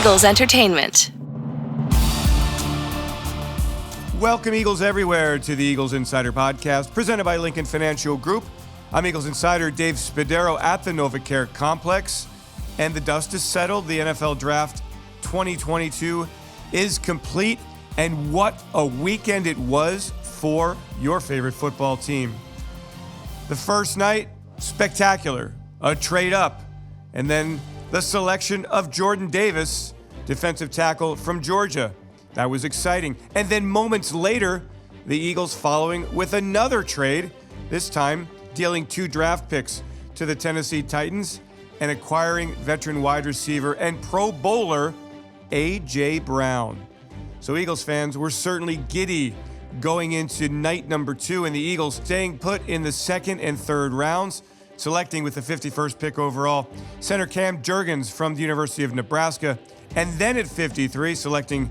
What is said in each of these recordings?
Eagles Entertainment. Welcome, Eagles everywhere, to the Eagles Insider Podcast, presented by Lincoln Financial Group. I'm Eagles Insider Dave Spadaro at the NovaCare Complex, and the dust is settled. The NFL Draft 2022 is complete, and what a weekend it was for your favorite football team. The first night, spectacular, a trade up, and then the selection of Jordan Davis, defensive tackle from Georgia. That was exciting. And then moments later, the Eagles following with another trade, this time dealing 2 draft picks to the Tennessee Titans and acquiring veteran wide receiver and Pro Bowler A.J. Brown. So Eagles fans were certainly giddy going into night number 2, and the Eagles staying put in the second and third rounds, selecting with the 51st pick overall, center Cam Jurgens from the University of Nebraska, and then at 53, selecting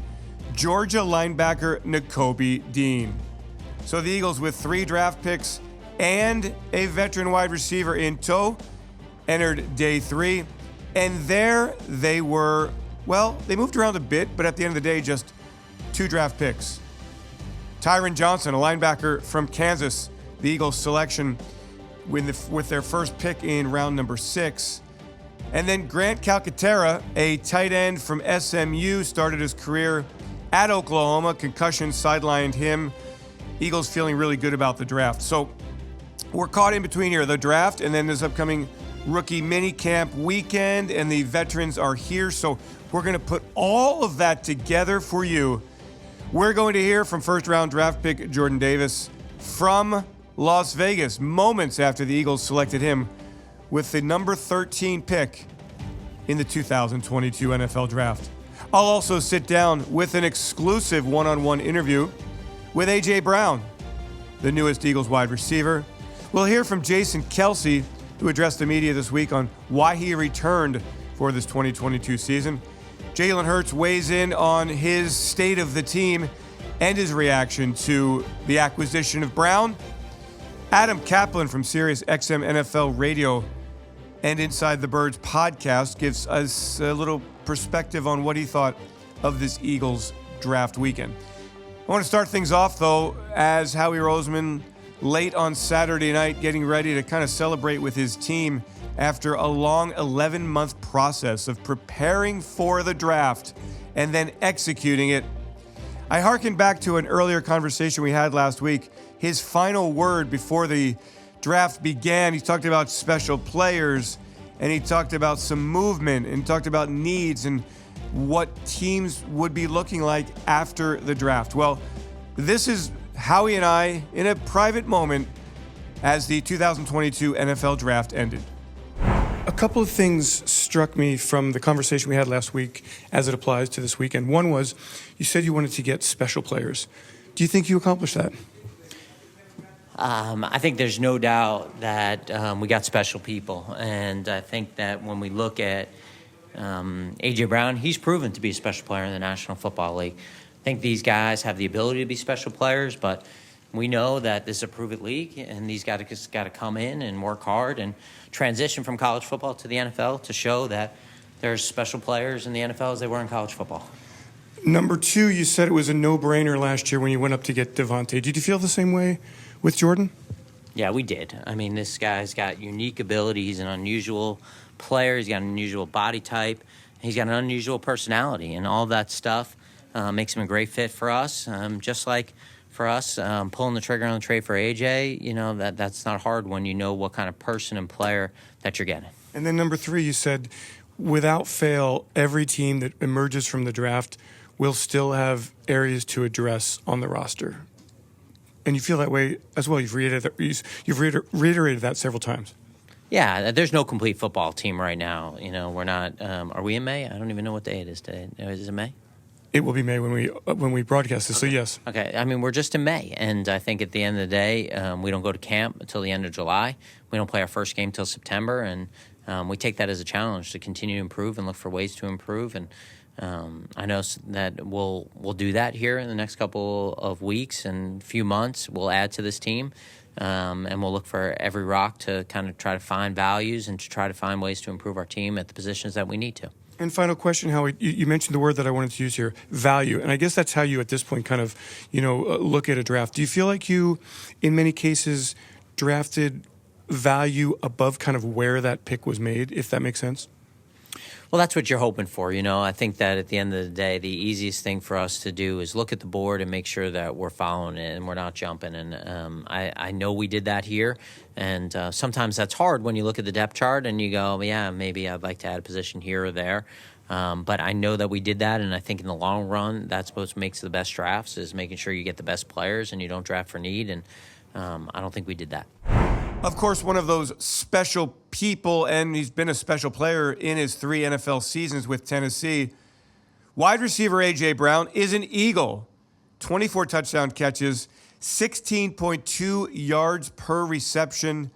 Georgia linebacker Nakobe Dean. So the Eagles, with 3 draft picks and a veteran wide receiver in tow, entered day 3. And there they were. Well, they moved around a bit, but at the end of the day, just 2 draft picks. Tyron Johnson, a linebacker from Kansas, the Eagles selection with their first pick in round number 6. And then Grant Calcaterra, a tight end from SMU, started his career at Oklahoma. Concussion sidelined him. Eagles feeling really good about the draft. So we're caught in between here, the draft and then this upcoming rookie minicamp weekend, and the veterans are here. So we're going to put all of that together for you. We're going to hear from first-round draft pick Jordan Davis from Las Vegas, moments after the Eagles selected him with the number 13 pick in the 2022 NFL Draft. I'll also sit down with an exclusive one-on-one interview with A.J. Brown, the newest Eagles wide receiver. We'll hear from Jason Kelce, who addressed the media this week on why he returned for this 2022 season. Jalen Hurts weighs in on his state of the team and his reaction to the acquisition of Brown. Adam Caplan from Sirius XM NFL Radio and Inside the Birds podcast gives us a little perspective on what he thought of this Eagles draft weekend. I want to start things off, though, as Howie Roseman late on Saturday night getting ready to kind of celebrate with his team after a long 11-month process of preparing for the draft and then executing it. I hearken back to an earlier conversation we had last week. His final word before the draft began, he talked about special players, and he talked about some movement, and talked about needs and what teams would be looking like after the draft. Well, this is Howie and I in a private moment as the 2022 NFL Draft ended. A couple of things struck me from the conversation we had last week as it applies to this weekend. One was, you said you wanted to get special players. Do you think you accomplished that? I think there's no doubt that we got special people. And I think that when we look at A.J. Brown, he's proven to be a special player in the National Football League. I think these guys have the ability to be special players, but we know that this is a prove-it league, and these guys just got to come in and work hard and transition from college football to the NFL to show that there's special players in the NFL as they were in college football. Number 2, you said it was a no-brainer last year when you went up to get Devontae. Did you feel the same way with Jordan? Yeah, we did. I mean, this guy's got unique ability. He's an unusual player. He's got an unusual body type. He's got an unusual personality, and all that stuff makes him a great fit for us. Just like for us, pulling the trigger on the trade for AJ, you know, that's not hard when you know what kind of person and player that you're getting. And then number 3, you said, without fail, every team that emerges from the draft will still have areas to address on the roster. And you feel that way as well. You've reiterated that several times. Yeah, there's no complete football team right now. You know, we're not. Are we in May? I don't even know what day it is today. Is it May? It will be May when we broadcast this. Okay. So yes. Okay. I mean, we're just in May, and I think at the end of the day, we don't go to camp until the end of July. We don't play our first game till September, and we take that as a challenge to continue to improve and look for ways to improve. And I know that we'll do that here in the next couple of weeks and few months. We'll add to this team, and we'll look for every rock to kind of try to find values and to try to find ways to improve our team at the positions that we need to. And final question, Howie, you mentioned the word that I wanted to use here, value. And I guess that's how you, at this point, kind of, look at a draft. Do you feel like you, in many cases, drafted value above kind of where that pick was made, if that makes sense? Well, that's what you're hoping for. I think that at the end of the day, the easiest thing for us to do is look at the board and make sure that we're following it and we're not jumping. And I know we did that here. And sometimes that's hard when you look at the depth chart and you go, yeah, maybe I'd like to add a position here or there. But I know that we did that, and I think in the long run, that's what makes the best drafts, is making sure you get the best players and you don't draft for need. And I don't think we did that. Of course, one of those special people, and he's been a special player in his 3 NFL seasons with Tennessee. Wide receiver A.J. Brown is an Eagle. 24 touchdown catches, 16.2 yards per reception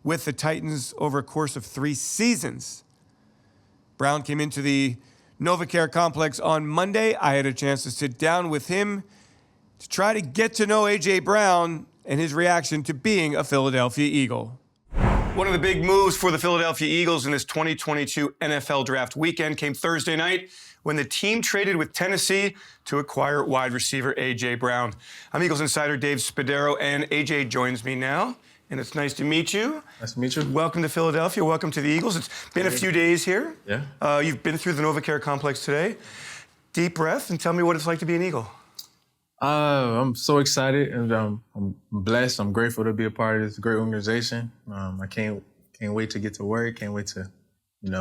with the Titans over a course of 3 seasons. Brown came into the NovaCare complex on Monday. I had a chance to sit down with him to try to get to know A.J. Brown and his reaction to being a Philadelphia Eagle. One of the big moves for the Philadelphia Eagles in this 2022 NFL Draft weekend came Thursday night when the team traded with Tennessee to acquire wide receiver A.J. Brown. I'm Eagles insider Dave Spadaro, and A.J. joins me now, and it's nice to meet you. Nice to meet you. Welcome to Philadelphia. Welcome to the Eagles. It's been a few days here. Yeah. You've been through the NovaCare complex today. Deep breath and tell me what it's like to be an Eagle. I'm so excited, and I'm blessed. I'm grateful to be a part of this great organization. I can't wait to get to work. Can't wait to,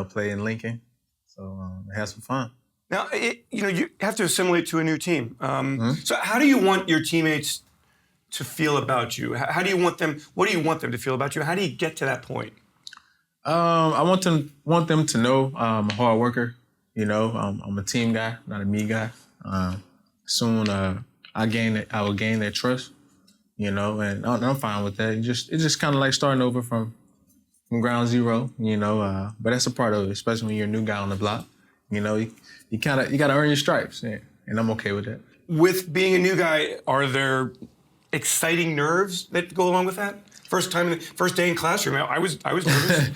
play in Lincoln. So have some fun. Now, you have to assimilate to a new team. So how do you want your teammates to feel about you? How do you want them? What do you want them to feel about you? How do you get to that point? I want them to know I'm a hard worker. I'm a team guy, not a me guy. Soon I will gain their trust. And I'm fine with that. It's just kind of like starting over from ground zero. But that's a part of it, especially when you're a new guy on the block. You got to earn your stripes, and I'm okay with that. With being a new guy, are there exciting nerves that go along with that? First day in classroom, I was nervous.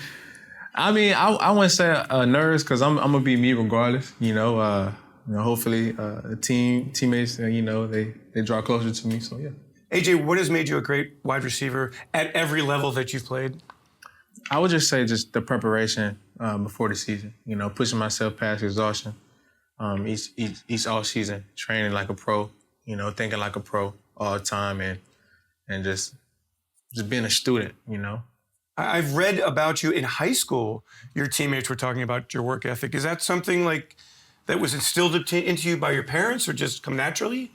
I mean, I wouldn't say nervous, because I'm gonna be me regardless. Hopefully the teammates, they draw closer to me. So yeah. AJ, what has made you a great wide receiver at every level that you've played? I would just say just the preparation before the season. Pushing myself past exhaustion. Each off season, training like a pro. Thinking like a pro all the time, and just being a student. I've read about you in high school. Your teammates were talking about your work ethic. Is that something that was instilled into you by your parents, or just come naturally?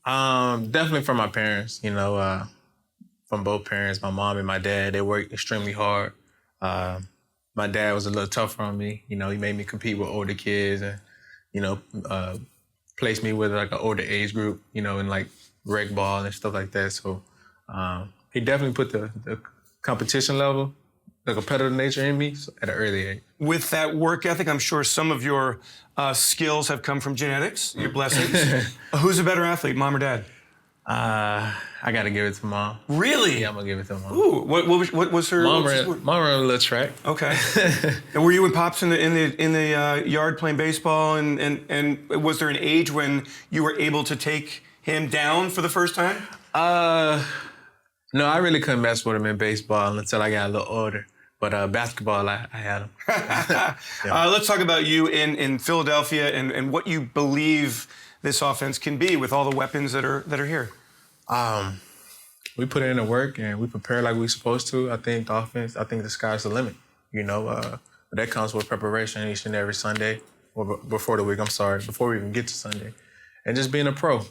Definitely from my parents. From both parents, my mom and my dad. They worked extremely hard. My dad was a little tougher on me. He made me compete with older kids, and placed me with like an older age group. In like rec ball and stuff like that. So he definitely put the competition level, the competitive nature in me at an early age. With that work ethic, I'm sure some of your skills have come from genetics, your blessings. Who's a better athlete, mom or dad? I got to give it to mom. Really? Yeah, I'm going to give it to mom. Ooh, what was her? Mom ran a little track. Okay. And were you and Pops in the yard playing baseball? And was there an age when you were able to take him down for the first time? No, I really couldn't mess with him in baseball until I got a little older. But basketball, I had him. Yeah. Let's talk about you in Philadelphia and what you believe this offense can be with all the weapons that are here. We put in the work and we prepare like we're supposed to. I think the sky's the limit. But that comes with preparation each and every Sunday, or before we even get to Sunday, and just being a pro.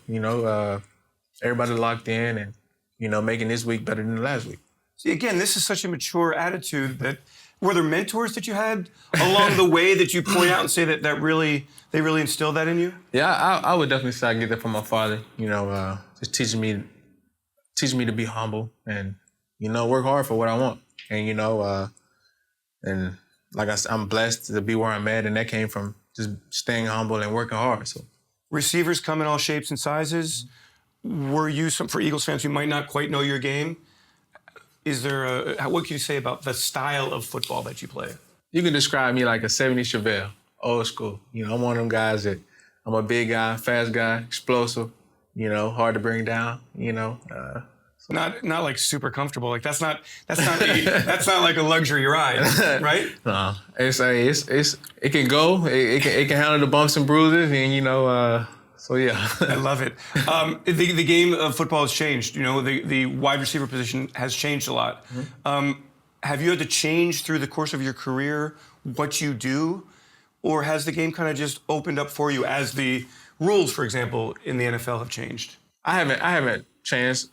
Everybody locked in and making this week better than the last week. See, again, this is such a mature attitude. Were there mentors that you had along the way that you point out and say that they really instilled that in you? Yeah, I would definitely say I get that from my father. Just teaching me to be humble and work hard for what I want. And and like I said, I'm blessed to be where I'm at, and that came from just staying humble and working hard. So receivers come in all shapes and sizes. Were you for Eagles fans who might not quite know your game? what can you say about the style of football that you play? You can describe me like a 70s Chevelle, old school. I'm one of them guys that I'm a big guy, fast guy, explosive, hard to bring down, Not like super comfortable. Like that's not like a luxury ride, right? No, it can go. It can handle the bumps and bruises, and so yeah. I love it. The game of football has changed. The wide receiver position has changed a lot. Mm-hmm. Have you had to change through the course of your career what you do, or has the game kind of just opened up for you as the rules, for example, in the NFL have changed? I haven't changed.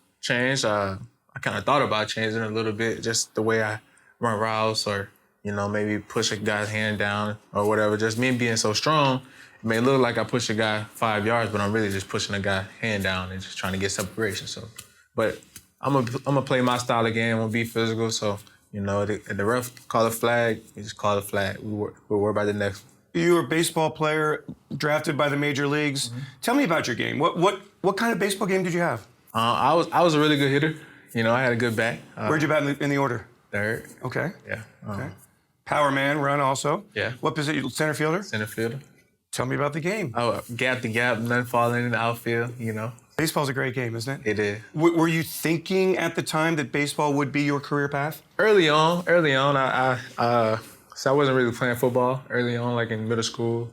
I kind of thought about changing a little bit, just the way I run routes, or maybe push a guy's hand down or whatever. Just me being so strong, it may look like I push a guy 5 yards, but I'm really just pushing a guy hand down and just trying to get separation. So, but I'm gonna play my style of game. I'm gonna be physical. So the ref call a flag, you just call a flag. We'll worry about the next one. You were a baseball player drafted by the major leagues. Mm-hmm. Tell me about your game. What kind of baseball game did you have? I was a really good hitter. I had a good bat. Where'd you bat in the order? Third. Okay. Yeah. Okay. Power man, run also. Yeah. What position? Center fielder? Center fielder. Tell me about the game. Oh, gap to gap, nothing falling in the outfield, Baseball's a great game, isn't it? It is. Were you thinking at the time that baseball would be your career path? Early on, so I wasn't really playing football early on, like in middle school,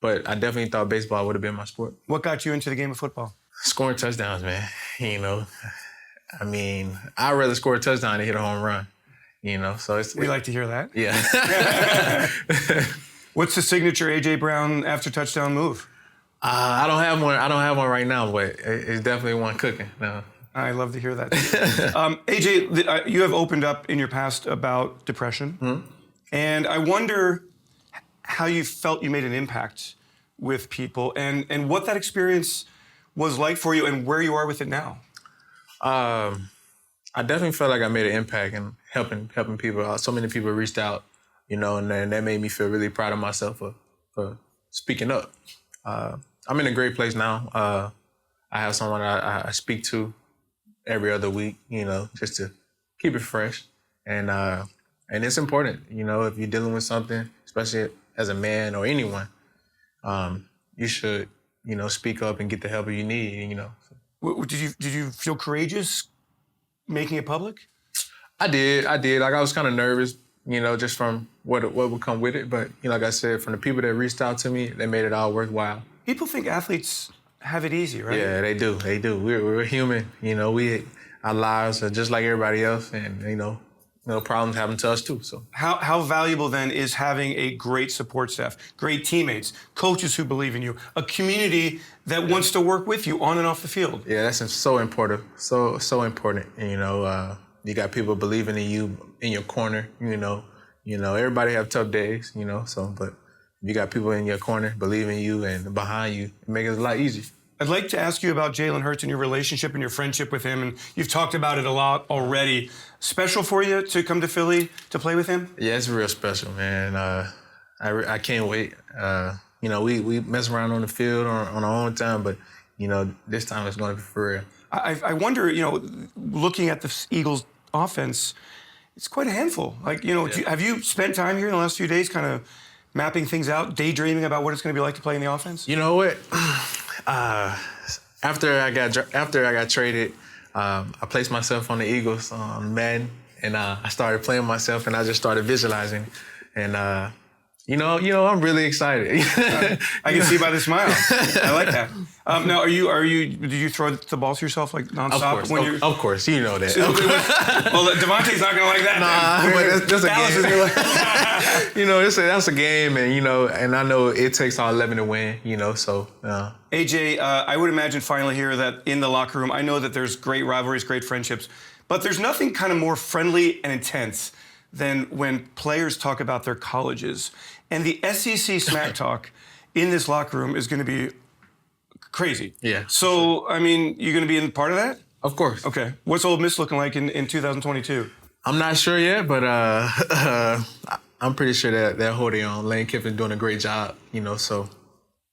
but I definitely thought baseball would have been my sport. What got you into the game of football? Scoring touchdowns, man. I mean, I'd rather score a touchdown than hit a home run. So we like to hear that. Yeah. What's the signature A.J. Brown after touchdown move? I don't have one right now, but it's definitely one cooking. No. I love to hear that. A.J., you have opened up in your past about depression, mm-hmm. and I wonder how you felt you made an impact with people, and what that experience was like for you, and where you are with it now. I definitely felt like I made an impact in helping people. So many people reached out, and that made me feel really proud of myself for speaking up. I'm in a great place now. I have someone I speak to every other week, just to keep it fresh. And it's important, if you're dealing with something, especially as a man or anyone, you should, speak up and get the help you need, Did you feel courageous making it public? I did. Like, I was kind of nervous, just from what would come with it. But, like I said, from the people that reached out to me, they made it all worthwhile. People think athletes have it easy, right? Yeah, they do. We're human. Our lives are just like everybody else, and problems happen to us too. So how valuable then is having a great support staff, great teammates, coaches who believe in you, a community that wants to work with you on and off the field? Yeah, that's so important. So important. And, you got people believing in you, in your corner. Everybody have tough days. But if you got people in your corner believing you and behind you, it makes it a lot easier. I'd like to ask you about Jalen Hurts and your relationship and your friendship with him, and you've talked about it a lot already. Special for you to come to Philly to play with him? Yeah, it's real special, man. I can't wait. We mess around on the field on our own time, but this time it's going to be for real. I wonder, looking at the Eagles offense, it's quite a handful. Like, have you spent time here in the last few days kind of mapping things out, daydreaming about what it's going to be like to play in the offense? You know what? After I got traded, I placed myself on the Eagles on Madden, and I started playing myself, and I just started visualizing, and I'm really excited. I can see by the smile. I like that. Now, did you throw the ball to yourself like nonstop? Of course, you know that. Well, Devontae's not gonna like that. Nah, but that's a game. That's a game, and I know it takes all 11 to win. So. AJ, I would imagine finally here that in the locker room, I know that there's great rivalries, great friendships, but there's nothing kind of more friendly and intense than when players talk about their colleges. And the SEC smack talk in this locker room is going to be crazy. Yeah. So, I mean, you're going to be in part of that? Of course. Okay. What's Ole Miss looking like in 2022? I'm not sure yet, but I'm pretty sure that they're holding on. Lane Kiffin's doing a great job, so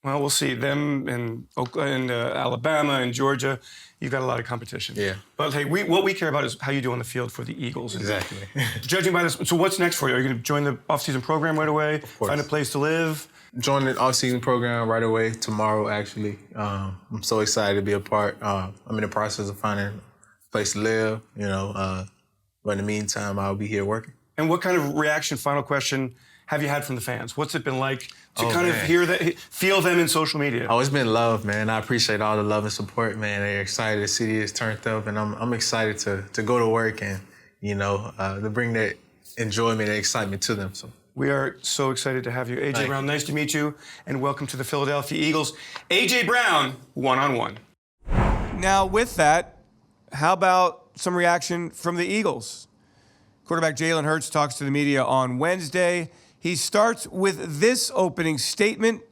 Well, we'll see. Them in Oakland, Alabama, and Georgia, you've got a lot of competition. Yeah. But hey, what we care about is how you do on the field for the Eagles. Exactly. Judging by this, so what's next for you? Are you going to join the offseason program right away? Of course. Find a place to live? Join the off-season program right away tomorrow, actually. I'm so excited to be a part. I'm in the process of finding a place to live, but in the meantime, I'll be here working. And what kind of reaction, final question, have you had from the fans? What's it been like to Man. hear that, feel them in social media? Oh, it's been love, man. I appreciate all the love and support, man. They're excited. The city is turned up, and I'm excited to go to work and, to bring that enjoyment and excitement to them. So. We are so excited to have you. A.J. Brown, nice to meet you, and welcome to the Philadelphia Eagles. A.J. Brown, one-on-one. Now, with that, how about some reaction from the Eagles? Quarterback Jalen Hurts talks to the media on Wednesday. He starts with this opening statement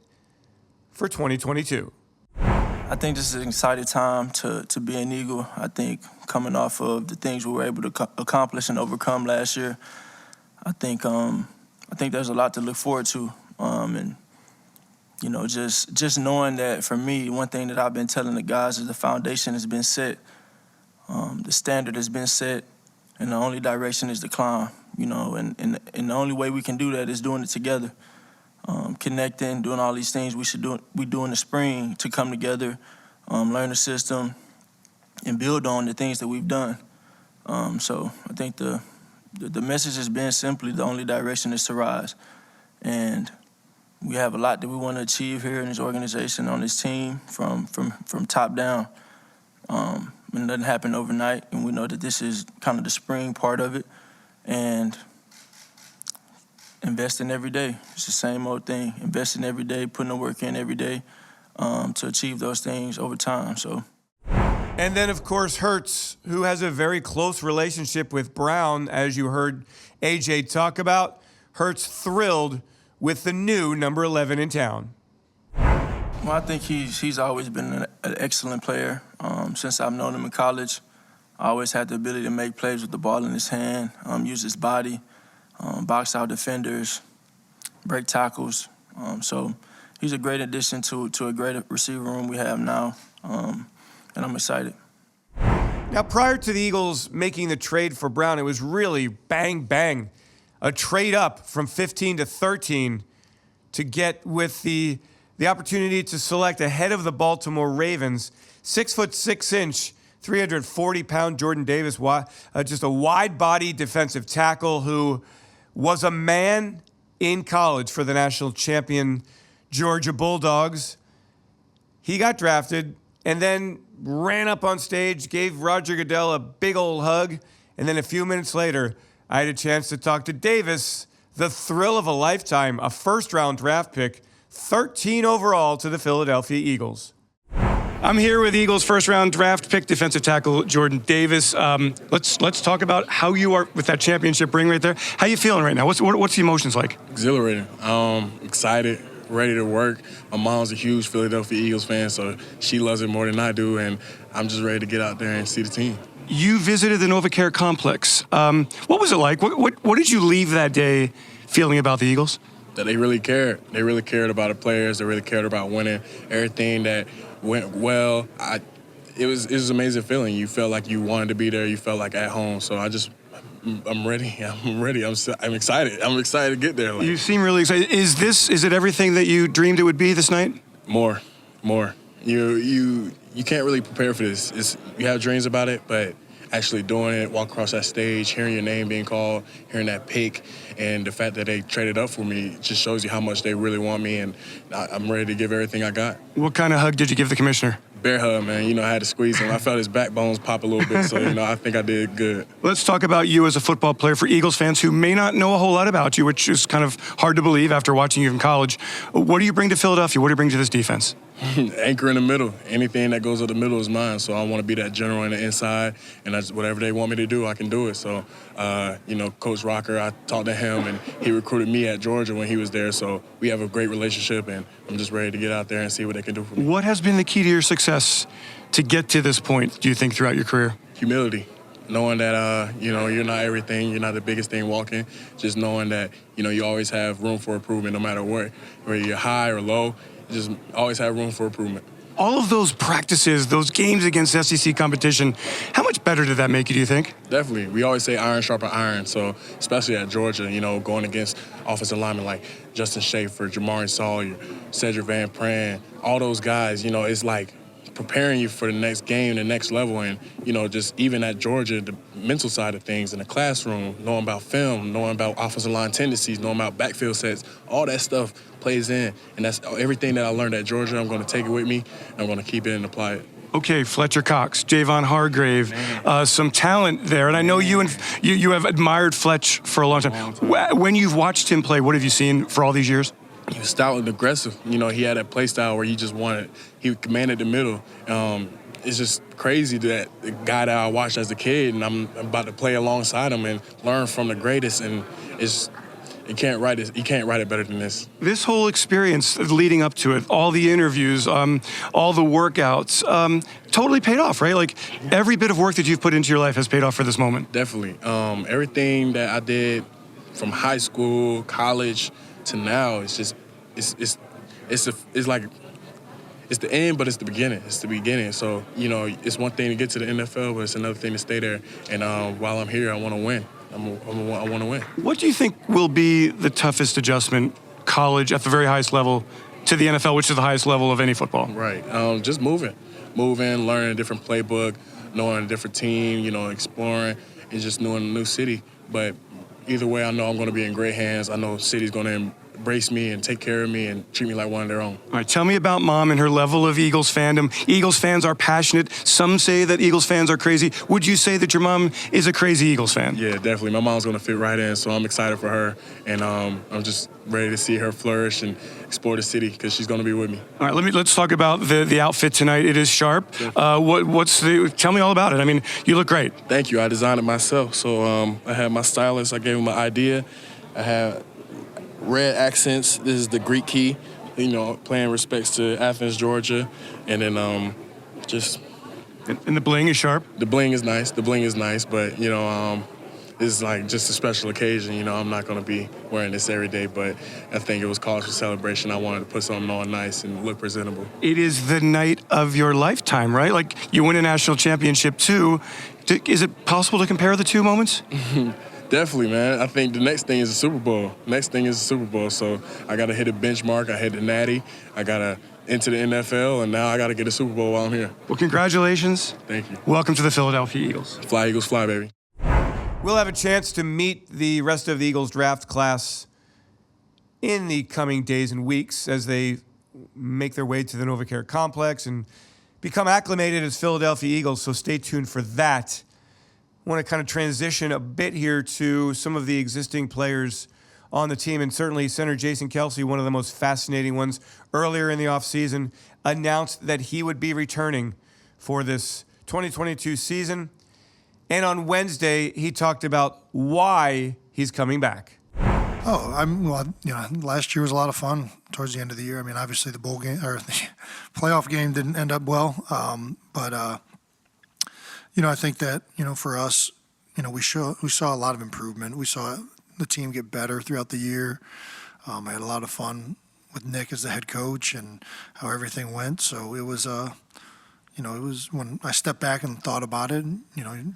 for 2022. I think this is an exciting time to be an Eagle. I think coming off of the things we were able to accomplish and overcome last year, I think there's a lot to look forward to. And, just knowing that for me, one thing that I've been telling the guys is the foundation has been set. The standard has been set, and the only direction is to climb, and the only way we can do that is doing it together. Connecting, doing all these things we do in the spring to come together, learn the system, and build on the things that we've done. So I think the message has been simply the only direction is to rise. And we have a lot that we want to achieve here in this organization, on this team, from top down. It doesn't happen overnight, and we know that this is kind of the spring part of it. And investing every day. It's the same old thing. Investing every day, putting the work in every day to achieve those things over time. So. And then, of course, Hurts, who has a very close relationship with Brown, as you heard A.J. talk about. Hurts thrilled with the new number 11 in town. Well, I think he's always been an excellent player. Since I've known him in college, I always had the ability to make plays with the ball in his hand, use his body, box out defenders, break tackles. So he's a great addition to a great receiver room we have now. And I'm excited. Now, prior to the Eagles making the trade for Brown, it was really bang, bang. A trade up from 15 to 13 to get with the opportunity to select ahead of the Baltimore Ravens, 6'6" 340-pound Jordan Davis, just a wide-body defensive tackle who was a man in college for the national champion Georgia Bulldogs. He got drafted and then ran up on stage, gave Roger Goodell a big old hug, and then a few minutes later, I had a chance to talk to Davis, the thrill of a lifetime, a first-round draft pick, 13 overall to the Philadelphia Eagles. I'm here with Eagles first-round draft pick defensive tackle Jordan Davis. Let's talk about how you are with that championship ring right there. How you feeling right now? What's the emotions like? Exhilarating. Excited, ready to work. My mom's a huge Philadelphia Eagles fan, so she loves it more than I do, and I'm just ready to get out there and see the team. You visited the NovaCare complex. What was it like? What did you leave that day feeling about the Eagles? That they really cared. They really cared about the players. They really cared about winning. Everything that went well. It was an amazing feeling. You felt like you wanted to be there. You felt like at home. So I'm ready. I'm ready. I'm excited. I'm excited to get there. You seem really excited. Is it everything that you dreamed it would be this night? More. You can't really prepare for this. You have dreams about it, but actually doing it, walk across that stage, hearing your name being called, hearing that pick, and the fact that they traded up for me just shows you how much they really want me, and I'm ready to give everything I got. What kind of hug did you give the commissioner? Bear hug, man. I had to squeeze him. I felt his backbones pop a little bit, so, I think I did good. Let's talk about you as a football player for Eagles fans who may not know a whole lot about you, which is kind of hard to believe after watching you in college. What do you bring to Philadelphia? What do you bring to this defense? Anchor in the middle. Anything that goes to the middle is mine, so I want to be that general in the inside, and whatever they want me to do, I can do it. So, Coach Rocker, I talked to him, and he recruited me at Georgia when he was there, so we have a great relationship, and I'm just ready to get out there and see what they can do for me. What has been the key to your success to get to this point, do you think, throughout your career? Humility. Knowing that, you're not everything, you're not the biggest thing walking, just knowing that, you always have room for improvement no matter what, whether you're high or low. just always have room for improvement. All of those practices, those games against SEC competition, how much better did that make you, do you think? Definitely. We always say iron sharpen iron. So especially at Georgia, going against offensive linemen like Justin Schaefer, Jamari Sawyer, Cedric Van Pran, all those guys, it's like preparing you for the next game, the next level. And, just even at Georgia, the mental side of things in the classroom, knowing about film, knowing about offensive line tendencies, knowing about backfield sets, all that stuff plays in. And that's everything that I learned at Georgia. I'm going to take it with me. I'm going to keep it and apply it. Okay, Fletcher Cox, Javon Hargrave, some talent there. And I know you have admired Fletch for a long time. When you've watched him play, what have you seen for all these years? He was stout and aggressive. He had that play style where he commanded the middle. It's just crazy that the guy that I watched as a kid, and I'm about to play alongside him and learn from the greatest. And you can't write it better than this. This whole experience leading up to it, all the interviews, all the workouts, totally paid off, right? Like every bit of work that you've put into your life has paid off for this moment. Definitely. Everything that I did from high school, college to now, it's the end, but it's the beginning. It's the beginning. So, it's one thing to get to the NFL, but it's another thing to stay there. And while I'm here, I want to win. I want to win. What do you think will be the toughest adjustment, college at the very highest level, to the NFL, which is the highest level of any football? Right. Just moving, learning a different playbook, knowing a different team, exploring, and just knowing a new city. But either way, I know I'm going to be in great hands. I know the city's going to embrace me and take care of me and treat me like one of their own. All right, tell me about Mom and her level of Eagles fandom. Eagles fans are passionate. Some say that Eagles fans are crazy. Would you say that your mom is a crazy Eagles fan? Yeah, definitely. My mom's going to fit right in, so I'm excited for her. And I'm just ready to see her flourish and explore the city because she's going to be with me. All right, let's talk about the outfit tonight. It is sharp. Tell me all about it. I mean, you look great. Thank you. I designed it myself. So I had my stylist. I gave him an idea. I had red accents. This is the Greek key, paying respects to Athens, Georgia. And then And the bling is sharp? The bling is nice. But, this is like just a special occasion. I'm not going to be wearing this every day, but I think it was cause for celebration. I wanted to put something on nice and look presentable. It is the night of your lifetime, right? Like, you win a national championship, too. Is it possible to compare the two moments? Definitely, man. I think the next thing is a Super Bowl. So I got to hit a benchmark. I hit the Natty. I got to enter the NFL, and now I got to get a Super Bowl while I'm here. Well, congratulations. Thank you. Welcome to the Philadelphia Eagles. Fly, Eagles, fly, baby. We'll have a chance to meet the rest of the Eagles draft class in the coming days and weeks as they make their way to the NovaCare complex and become acclimated as Philadelphia Eagles, so stay tuned for that. I want to kind of transition a bit here to some of the existing players on the team, and certainly center Jason Kelce, one of the most fascinating ones, earlier in the offseason, announced that he would be returning for this 2022 season. And on Wednesday, he talked about why he's coming back. Last year was a lot of fun towards the end of the year. I mean, obviously the bowl game or the playoff game didn't end up well, but I think that, for us, we saw a lot of improvement. We saw the team get better throughout the year. I had a lot of fun with Nick as the head coach and how everything went. So it was, it was when I stepped back and thought about it,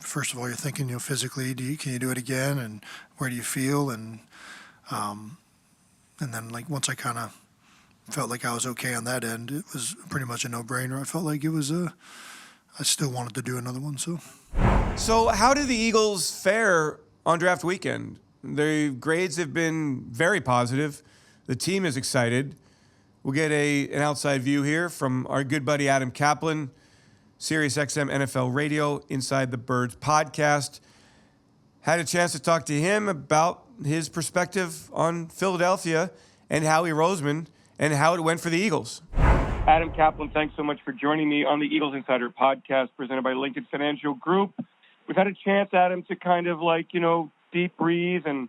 first of all, you're thinking, physically, can you do it again? And where do you feel? And then once I kind of felt like I was okay on that end, it was pretty much a no-brainer. I felt like it was I still wanted to do another one. So how did the Eagles fare on draft weekend? Their grades have been very positive. The team is excited. We'll get an outside view here from our good buddy Adam Caplan, SiriusXM NFL Radio, Inside the Birds podcast. Had a chance to talk to him about his perspective on Philadelphia and Howie Roseman and how it went for the Eagles. Adam Caplan, thanks so much for joining me on the Eagles Insider podcast presented by Lincoln Financial Group. We've had a chance, Adam, to kind of deep breathe and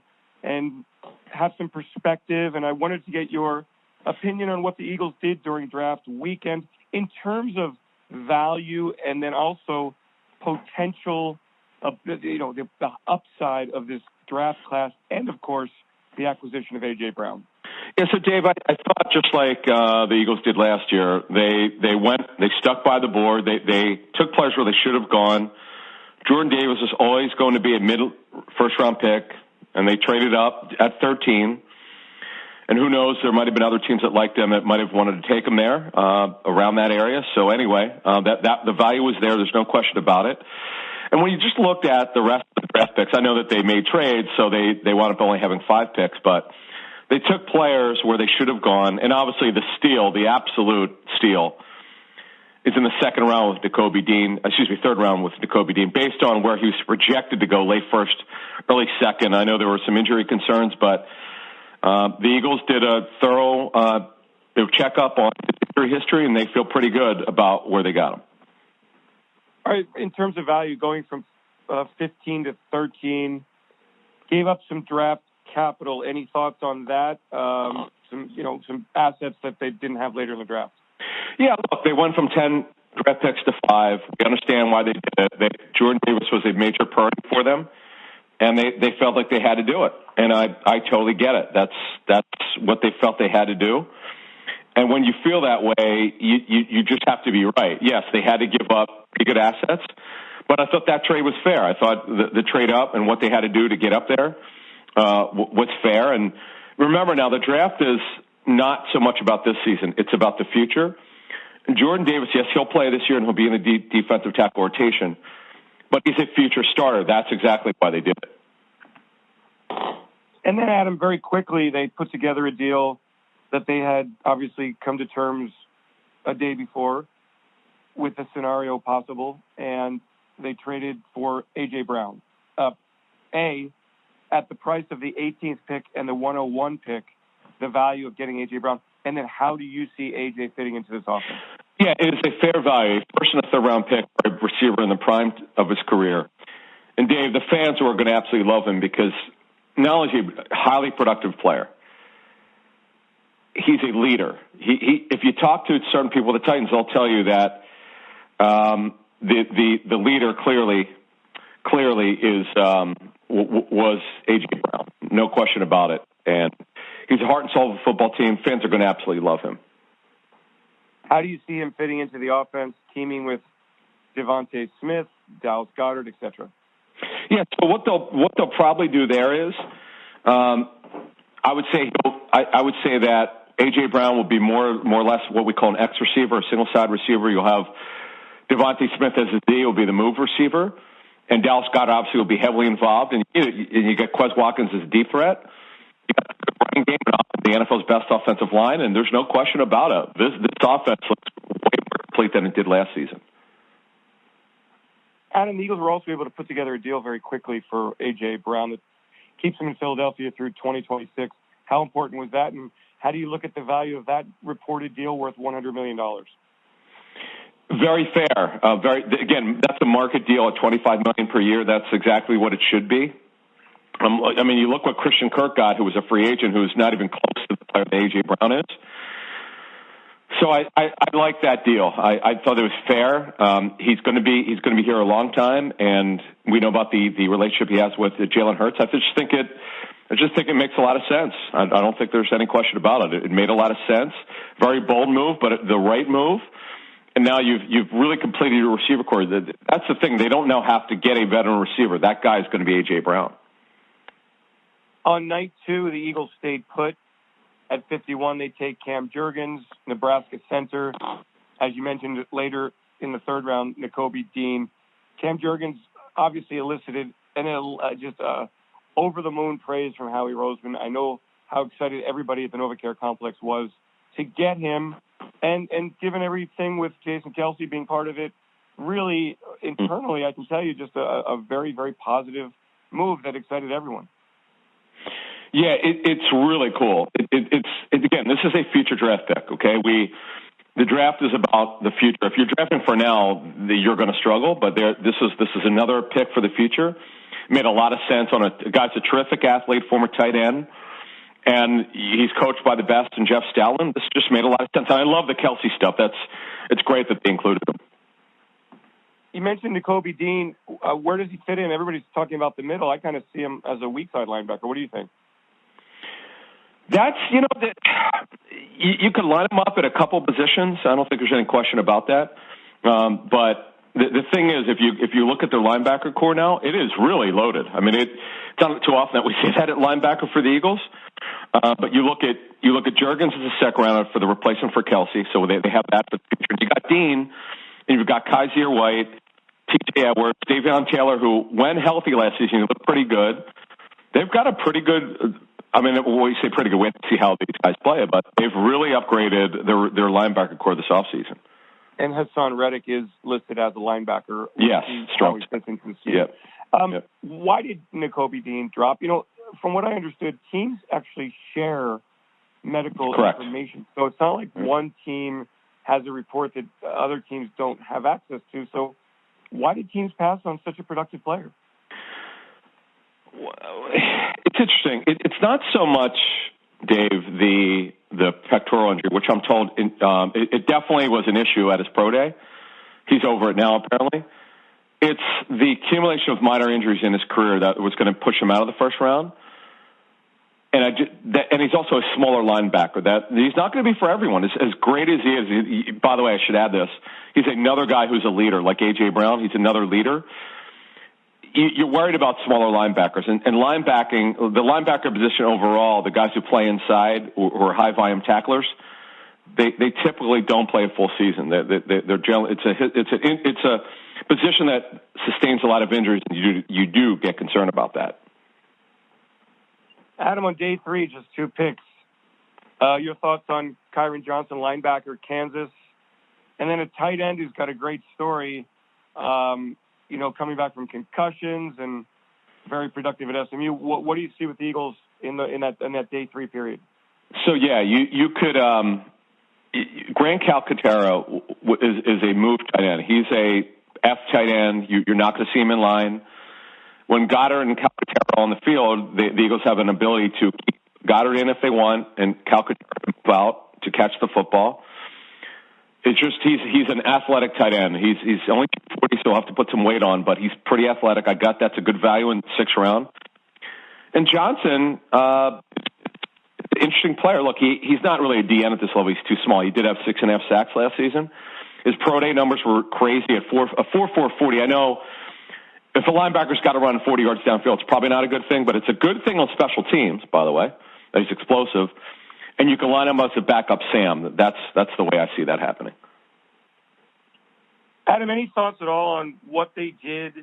have some perspective, and I wanted to get your opinion on what the Eagles did during draft weekend in terms of value and then also potential of the upside of this draft class and, of course, the acquisition of A.J. Brown. Yeah, so Dave, I thought just like the Eagles did last year, they stuck by the board. They took players where they should have gone. Jordan Davis was always going to be a first-round pick, and they traded up at 13. And who knows, there might have been other teams that liked him that might have wanted to take him there around that area. So anyway, that the value was there. There's no question about it. And when you just looked at the rest of the draft picks, I know that they made trades, so they wound up only having 5 picks, but they took players where they should have gone. And obviously the steal, the absolute steal, is in the third round with Nakobe Dean, based on where he was projected to go late first, early second. I know there were some injury concerns, but the Eagles did a thorough checkup on injury history, and they feel pretty good about where they got him. All right, in terms of value, going from 15 to 13, gave up some draft capital. Any thoughts on that? Some assets that they didn't have later in the draft. Yeah, look, they went from 10 draft picks to 5. We understand why they did it. Jordan Davis was a major priority for them, and they felt like they had to do it. And I totally get it. That's what they felt they had to do. And when you feel that way, you just have to be right. Yes, they had to give up pretty good assets, but I thought that trade was fair. I thought the trade up and what they had to do to get up there was fair. And remember now, the draft is not so much about this season. It's about the future. And Jordan Davis, yes, he'll play this year and he'll be in the defensive tackle rotation, but he's a future starter. That's exactly why they did it. And then, Adam, very quickly, they put together a deal that they had obviously come to terms a day before with a scenario possible, and they traded for A.J. Brown. At the price of the 18th pick and the 101 pick, the value of getting A.J. Brown, and then how do you see A.J. fitting into this offense? Yeah, it is a fair value. First and a third-round pick for a receiver in the prime of his career. And, Dave, the fans are going to absolutely love him because not only is he a highly productive player, he's a leader. If you talk to certain people at the Titans, they'll tell you that the leader clearly was A.J. Brown. No question about it. And he's the heart and soul of the football team. Fans are going to absolutely love him. How do you see him fitting into the offense, teaming with Devontae Smith, Dallas Goedert, etc.? Yeah, so what they'll probably do there is, I would say that A.J. Brown will be more or less what we call an X receiver, a single side receiver. You'll have Devontae Smith as a D, will be the move receiver, and Dallas Goedert obviously will be heavily involved. And you get Quez Watkins as a deep threat. You got the running game and the NFL's best offensive line, and there's no question about it. This offense looks way more complete than it did last season. Adam, the Eagles were also able to put together a deal very quickly for A.J. Brown that keeps him in Philadelphia through 2026. How important was that, and how do you look at the value of that reported deal worth $100 million? Very fair. Again, that's a market deal at $25 million per year. That's exactly what it should be. I mean, you look what Christian Kirk got, who was a free agent, who's not even close to the player that A.J. Brown is. So I like that deal. I thought it was fair. He's going to be here a long time, and we know about the relationship he has with Jalen Hurts. I just think it makes a lot of sense. I don't think there's any question about it. It made a lot of sense. Very bold move, but the right move. And now you've really completed your receiver core. That's the thing. They don't now have to get a veteran receiver. That guy is going to be A.J. Brown. On night 2, the Eagles stayed put. At 51, they take Cam Jurgens, Nebraska center. As you mentioned later in the third round, Nakobe Dean. Cam Jurgens obviously elicited over-the-moon praise from Howie Roseman. I know how excited everybody at the NovaCare complex was to get him. And given everything with Jason Kelce being part of it, really, internally, I can tell you just a very, very positive move that excited everyone. Yeah, it's really cool. Again, this is a future draft pick, okay? The draft is about the future. If you're drafting for now, you're going to struggle, but this is another pick for the future. It made a lot of sense on a guy's a terrific athlete, former tight end, and he's coached by the best in Jeff Stoutland. This just made a lot of sense. And I love the Kelce stuff. It's great that they included him. You mentioned Nakobe Dean. Where does he fit in? Everybody's talking about the middle. I kind of see him as a weak side linebacker. What do you think? That's, you could line them up at a couple positions. I don't think there's any question about that. But the thing is, if you look at their linebacker core now, it is really loaded. I mean, it's not too often that we see that at linebacker for the Eagles. But you look at Juergens as a second rounder for the replacement for Kelce, so they have that for the future. You got Dean, and you've got Kaiser White, T.J. Edwards, Davion Taylor, who, when healthy last season, looked pretty good. They've got a pretty good. I mean, when we say pretty good, we have to see how these guys play, but they've really upgraded their linebacker core this offseason. And Hassan Reddick is listed as a linebacker. Yes, strong. Yep. Why did Nakobe Dean drop? From what I understood, teams actually share medical information. So it's not like one team has a report that other teams don't have access to. So why did teams pass on such a productive player? It's interesting. It's not so much, Dave, the pectoral injury, which I'm told it definitely was an issue at his pro day. He's over it now, apparently. It's the accumulation of minor injuries in his career that was going to push him out of the first round. And he's also a smaller linebacker. That he's not going to be for everyone. As great as he is, by the way, I should add this: he's another guy who's a leader, like A.J. Brown. He's another leader. You're worried about smaller linebackers, and linebacking, the linebacker position overall, the guys who play inside or high volume tacklers, they typically don't play a full season. They're generally, it's a position that sustains a lot of injuries, and you do get concerned about that. Adam, on day 3, just 2 picks. Your thoughts on Kyron Johnson, linebacker, Kansas, and then a tight end who's got a great story. Coming back from concussions and very productive at SMU. What do you see with the Eagles in that day 3 period? So yeah, you could. Grant Calcaterra is a move tight end. He's a F tight end. You're not going to see him in line. When Goddard and Calcaterra are on the field, the Eagles have an ability to keep Goddard in if they want, and Calcaterra move out to catch the football. It's just he's an athletic tight end. He's only 40, so he'll have to put some weight on, but he's pretty athletic. I got that's a good value in the 6th round. And Johnson, interesting player. Look, he's not really a DN at this level. He's too small. He did have 6.5 sacks last season. His pro day numbers were crazy at 4.40. I know if a linebacker's got to run 40 yards downfield, it's probably not a good thing, but it's a good thing on special teams, by the way, that he's explosive. And you can line him up as a backup Sam. That's the way I see that happening. Adam, any thoughts at all on what they did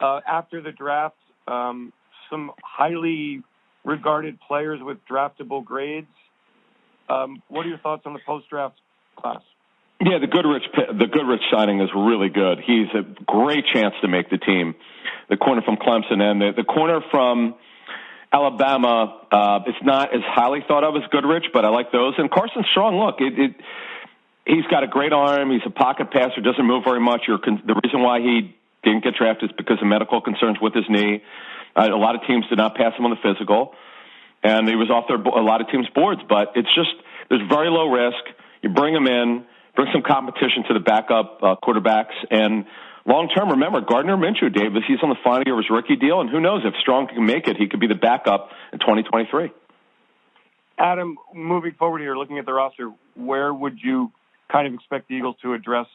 after the draft? Some highly regarded players with draftable grades. What are your thoughts on the post-draft class? Yeah, the Goodrich signing is really good. He's a great chance to make the team. The corner from Clemson and the corner from Alabama, it's not as highly thought of as Goodrich, but I like those. And Carson Strong, look, he's got a great arm. He's a pocket passer, doesn't move very much. The reason why he didn't get drafted is because of medical concerns with his knee. A lot of teams did not pass him on the physical, and he was off a lot of teams' boards. But it's just there's very low risk. You bring him in, bring some competition to the backup quarterbacks, and long-term, remember, Gardner Minshew, Davis, he's on the final year of his rookie deal, and who knows, if Strong can make it, he could be the backup in 2023. Adam, moving forward here, looking at the roster, where would you kind of expect the Eagles to address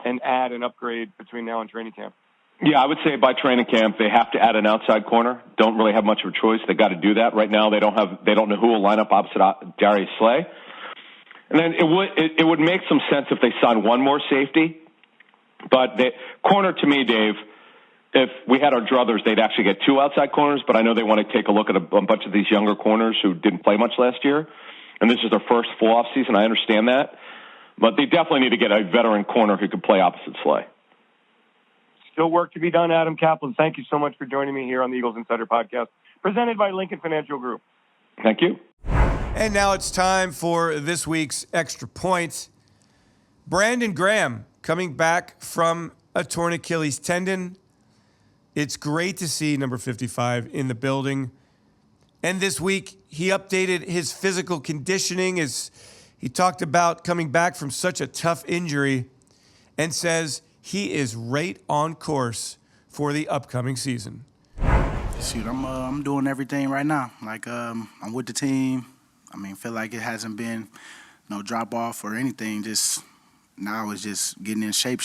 and add an upgrade between now and training camp? Yeah, I would say by training camp, they have to add an outside corner. Don't really have much of a choice. They got to do that. Right now, they don't know who will line up opposite Darius Slay. And then it would make some sense if they sign one more safety. But the corner, to me, Dave, if we had our druthers, they'd actually get 2 outside corners. But I know they want to take a look at a bunch of these younger corners who didn't play much last year. And this is their first full off season. I understand that. But they definitely need to get a veteran corner who could play opposite Slay. Still work to be done, Adam Caplan. Thank you so much for joining me here on the Eagles Insider Podcast, presented by Lincoln Financial Group. Thank you. And now it's time for this week's Extra Point. Brandon Graham coming back from a torn Achilles tendon. It's great to see number 55 in the building. And this week, he updated his physical conditioning as he talked about coming back from such a tough injury and says he is right on course for the upcoming season. Shoot, I'm doing everything right now. Like I'm with the team. I mean, feel like it hasn't been no drop off or anything. Just now it's just getting in shape.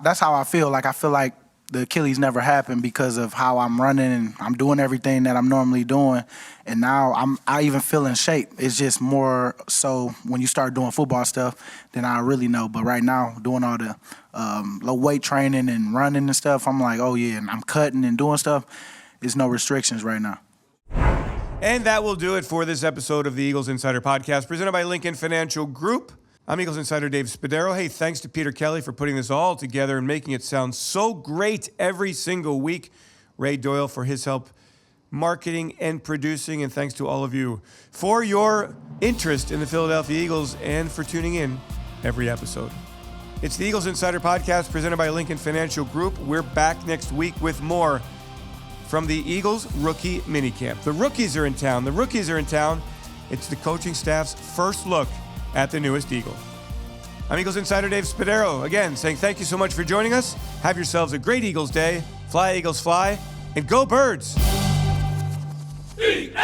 That's how I feel. Like I feel like the Achilles never happened because of how I'm running and I'm doing everything that I'm normally doing. And now I even feel in shape. It's just more so when you start doing football stuff, then I really know. But right now, doing all the low weight training and running and stuff, I'm like, oh yeah, and I'm cutting and doing stuff. There's no restrictions right now. And that will do it for this episode of the Eagles Insider Podcast, presented by Lincoln Financial Group. I'm Eagles Insider Dave Spadaro. Hey, thanks to Peter Kelly for putting this all together and making it sound so great every single week. Ray Doyle for his help marketing and producing. And thanks to all of you for your interest in the Philadelphia Eagles and for tuning in every episode. It's the Eagles Insider Podcast presented by Lincoln Financial Group. We're back next week with more from the Eagles rookie minicamp. The rookies are in town. It's the coaching staff's first look at the newest Eagle. I'm Eagles Insider Dave Spadaro, again saying thank you so much for joining us. Have yourselves a great Eagles day. Fly, Eagles, fly, and go Birds! E-A-G-L-E-S